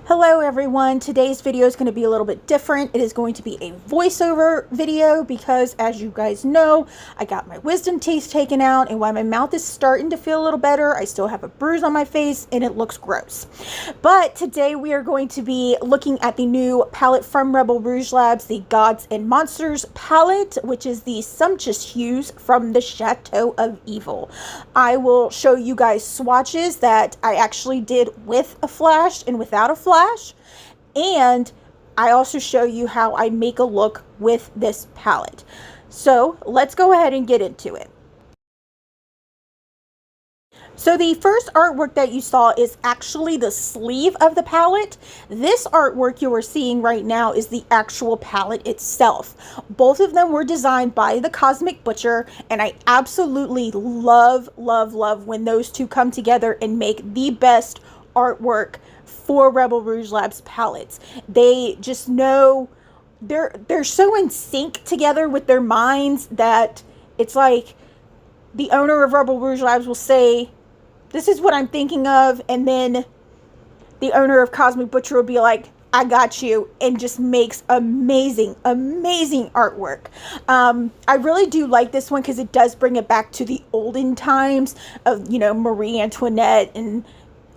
Hello everyone, today's video is going to be a little bit different. It is going to be a voiceover video because, as you guys know, I got my wisdom teeth taken out, and while my mouth is starting to feel a little better, I still have a bruise on my face and it looks gross. But today we are going to be looking at the new palette from Rebel Rouge Labs, the Gods and Monsters palette, which is the Sumptuous Hues from the Chateau of Evil. I will show you guys swatches that I actually did with a flash and without a flash. And I also show you how I make a look with this palette. So let's go ahead and get into it. So the first artwork that you saw is actually the sleeve of the palette. This artwork you are seeing right now is the actual palette itself. Both of them were designed by the Cosmic Butcher, and I absolutely love when those two come together and make the best artwork for Rebel Rouge Labs palettes. They just know they're so in sync together with their minds that it's like the owner of Rebel Rouge Labs will say, "This is what I'm thinking of," and then the owner of Cosmic Butcher will be like, "I got you," and just makes amazing artwork. I really do like this one because it does bring it back to the olden times of, you know, Marie Antoinette and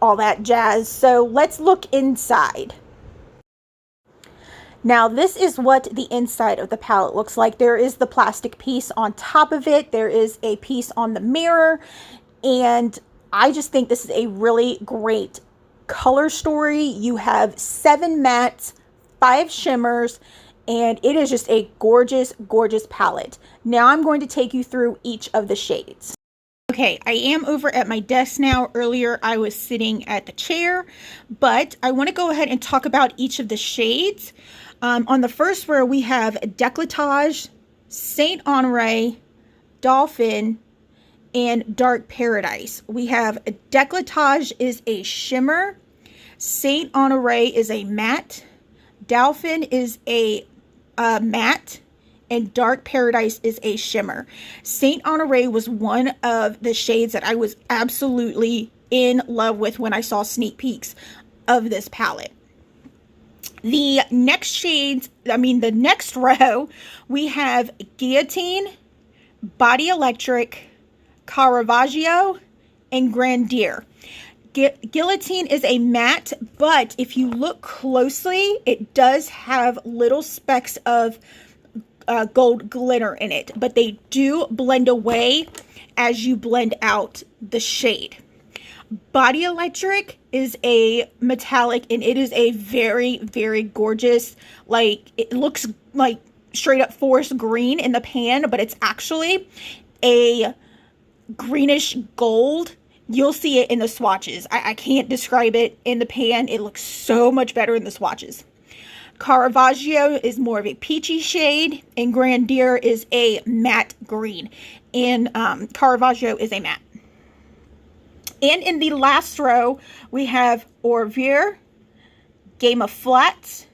all that jazz. So let's look inside. Now this is what the inside of the palette looks like. There is the plastic piece on top of it. There is a piece on the mirror, and I just think this is a really great color story. You have 7 mattes, 5 shimmers, and it is just a gorgeous palette. Now I'm going to take you through each of the shades. Okay, I am over at my desk now. Earlier I was sitting at the chair, but I want to go ahead and talk about each of the shades. On the first row we have Décolletage, Saint Honoré, Dolphin, and Dark Paradise. We have Décolletage is a shimmer, Saint Honoré is a matte, Dolphin is a matte, and Dark Paradise is a shimmer. Saint Honoré was one of the shades that I was absolutely in love with when I saw sneak peeks of this palette. The next shades, the next row, we have Guillotine, Body Electric, Caravaggio, and Grandeur. Guillotine is a matte, but if you look closely, it does have little specks of gold glitter in it, but they do blend away as you blend out the shade. Body Electric is a metallic, and it is a very gorgeous, like, it looks like straight up forest green in the pan, but it's actually a greenish gold. You'll see it in the swatches. I can't describe it in the pan. It looks so much better in the swatches. Caravaggio is more of a peachy shade, and Grandeur is a matte green, and Caravaggio is a matte. And in the last row, we have Orvire, Game of Flats,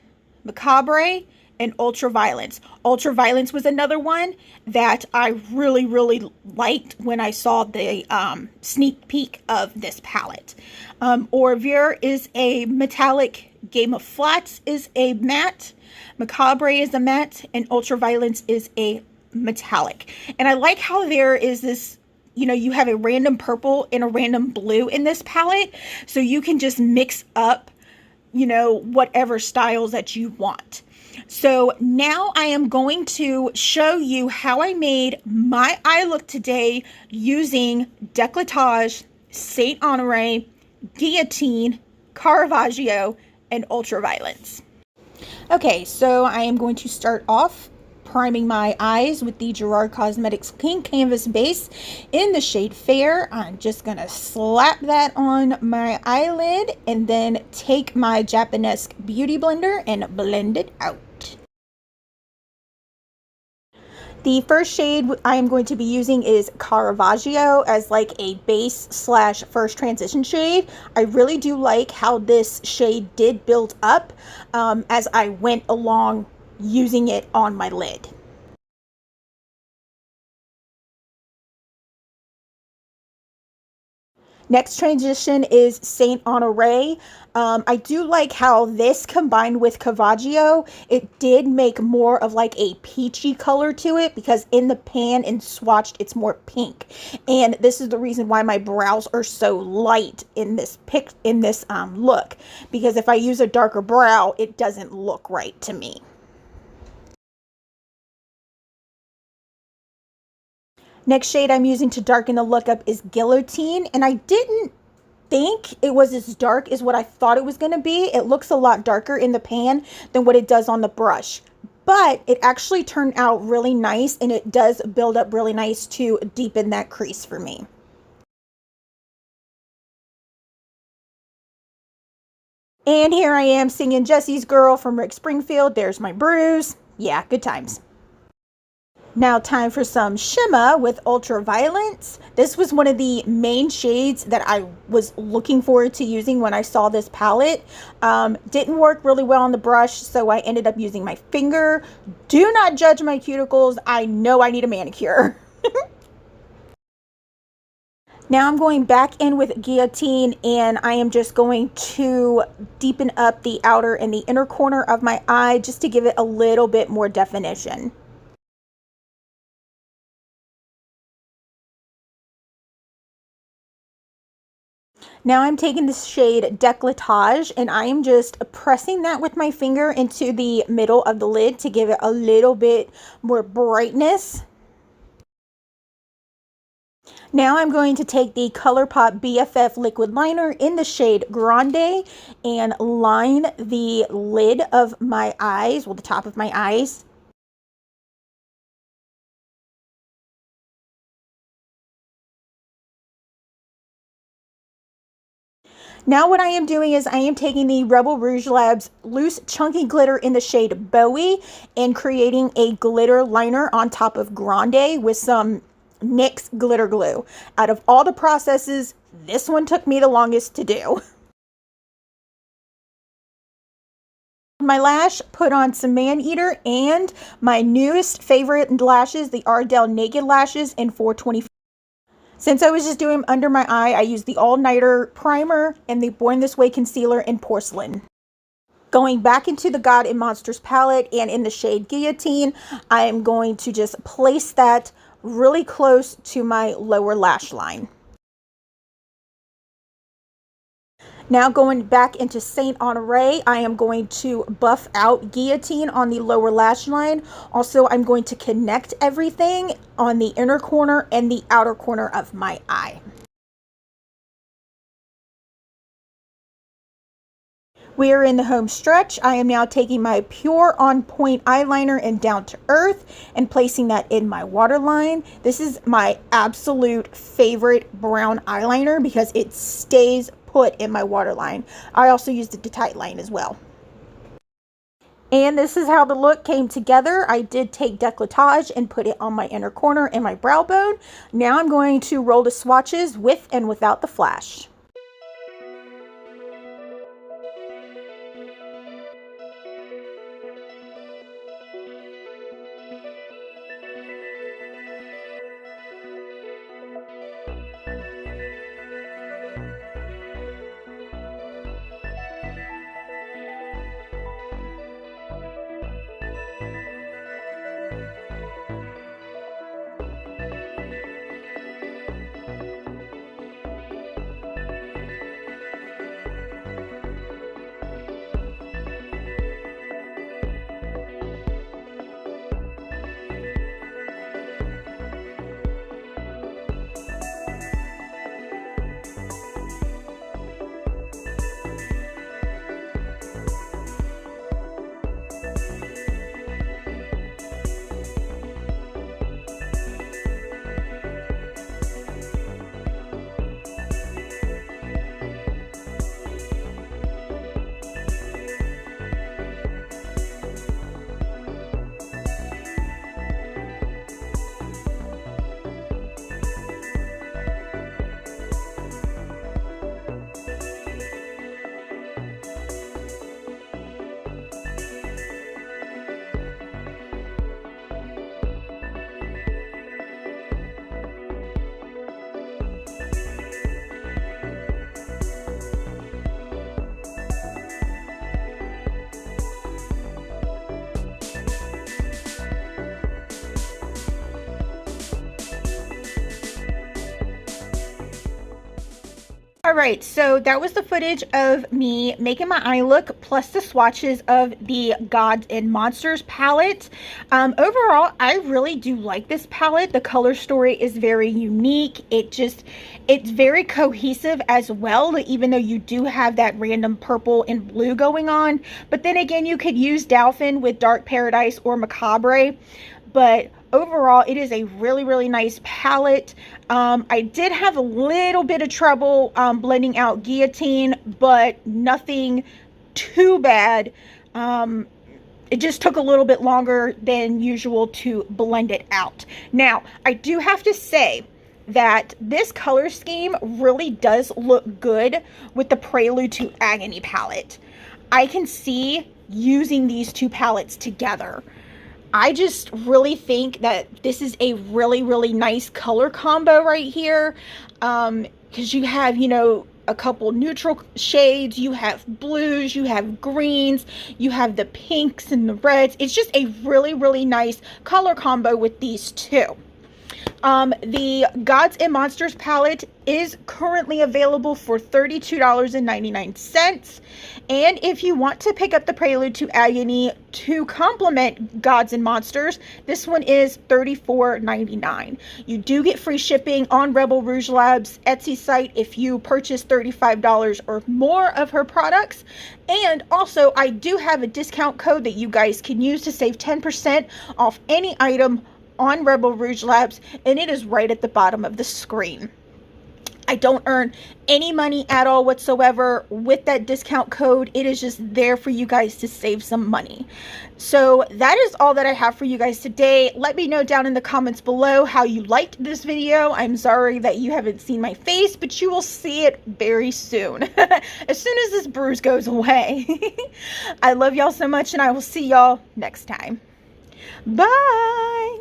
Macabre, and Ultraviolence. Ultraviolence was another one that I really liked when I saw the sneak peek of this palette. Orvire is a metallic, Game of Flats is a matte, Macabre is a matte, and Ultraviolence is a metallic. And I like how there is this, you know, you have a random purple and a random blue in this palette, so you can just mix up, you know, whatever styles that you want. So now I am going to show you how I made my eye look today using Décolletage, Saint Honoré, Guillotine, Caravaggio, and Ultraviolence. Okay, so I am going to start off priming my eyes with the Gerard Cosmetics Pink Canvas Base in the shade Fair. I'm just going to slap that on my eyelid and then take my Japanesque Beauty Blender and blend it out. The first shade I am going to be using is Caravaggio as like a base / first transition shade. I really do like how this shade did build up as I went along using it on my lid. Next transition is Saint Honore. I do like how this combined with Cavaggio, it did make more of like a peachy color to it, because in the pan and swatched, it's more pink. And this is the reason why my brows are so light in this look, because if I use a darker brow, it doesn't look right to me. Next shade I'm using to darken the look up is Guillotine, and I didn't think it was as dark as what I thought it was going to be. It looks a lot darker in the pan than what it does on the brush, but it actually turned out really nice, and it does build up really nice to deepen that crease for me. And here I am singing Jesse's Girl from Rick Springfield. There's my bruise. Yeah, good times. Now time for some shimmer with Ultraviolet. This was one of the main shades that I was looking forward to using when I saw this palette. Didn't work really well on the brush, so I ended up using my finger. Do not judge my cuticles. I know I need a manicure. Now I'm going back in with Guillotine, and I am just going to deepen up the outer and the inner corner of my eye just to give it a little bit more definition. Now I'm taking the shade Décolletage, and I am just pressing that with my finger into the middle of the lid to give it a little bit more brightness. Now I'm going to take the ColourPop BFF liquid liner in the shade Grande and line the lid of my eyes, well, the top of my eyes. Now what I am doing is I am taking the Rebel Rouge Labs loose chunky glitter in the shade Bowie and creating a glitter liner on top of Grande with some NYX glitter glue. Out of all the processes, this one took me the longest to do. My lash, put on some Maneater and my newest favorite lashes, the Ardell Naked Lashes in 424. Since I was just doing them under my eye, I used the All Nighter Primer and the Born This Way Concealer in Porcelain. Going back into the God and Monsters palette and in the shade Guillotine, I am going to just place that really close to my lower lash line. Now going back into Saint Honore, I am going to buff out Guillotine on the lower lash line. Also, I'm going to connect everything on the inner corner and the outer corner of my eye. We are in the home stretch. I am now taking my Pure On Point eyeliner and Down to Earth and placing that in my waterline. This is my absolute favorite brown eyeliner because it stays put in my waterline. I also used the tight line as well. And this is how the look came together. I did take Décolletage and put it on my inner corner and my brow bone. Now I'm going to roll the swatches with and without the flash. All right, so that was the footage of me making my eye look, plus the swatches of the Gods and Monsters palette. Overall, I really do like this palette. The color story is very unique. It's very cohesive as well, even though you do have that random purple and blue going on. But then again, you could use Dolphin with Dark Paradise or Macabre. But overall, it is a really, really nice palette. I did have a little bit of trouble blending out Guillotine, but nothing too bad. It just took a little bit longer than usual to blend it out. Now, I do have to say that this color scheme really does look good with the Prelude to Agony palette. I can see using these two palettes together. I just really think that this is a really, really nice color combo right here. Because you have, you know, a couple neutral shades, you have blues, you have greens, you have the pinks and the reds. It's just a really, really nice color combo with these two. The Gods and Monsters palette is currently available for $32.99. And if you want to pick up the Prelude to Agony to complement Gods and Monsters, this one is $34.99. You do get free shipping on Rebel Rouge Labs Etsy site if you purchase $35 or more of her products. And also, I do have a discount code that you guys can use to save 10% off any item on Rebel Rouge Labs, and it is right at the bottom of the screen. I don't earn any money at all whatsoever with that discount code. It is just there for you guys to save some money. So that is all that I have for you guys today. Let me know down in the comments below how you liked this video. I'm sorry that you haven't seen my face, but you will see it very soon. As soon as this bruise goes away. I love y'all so much, and I will see y'all next time. Bye!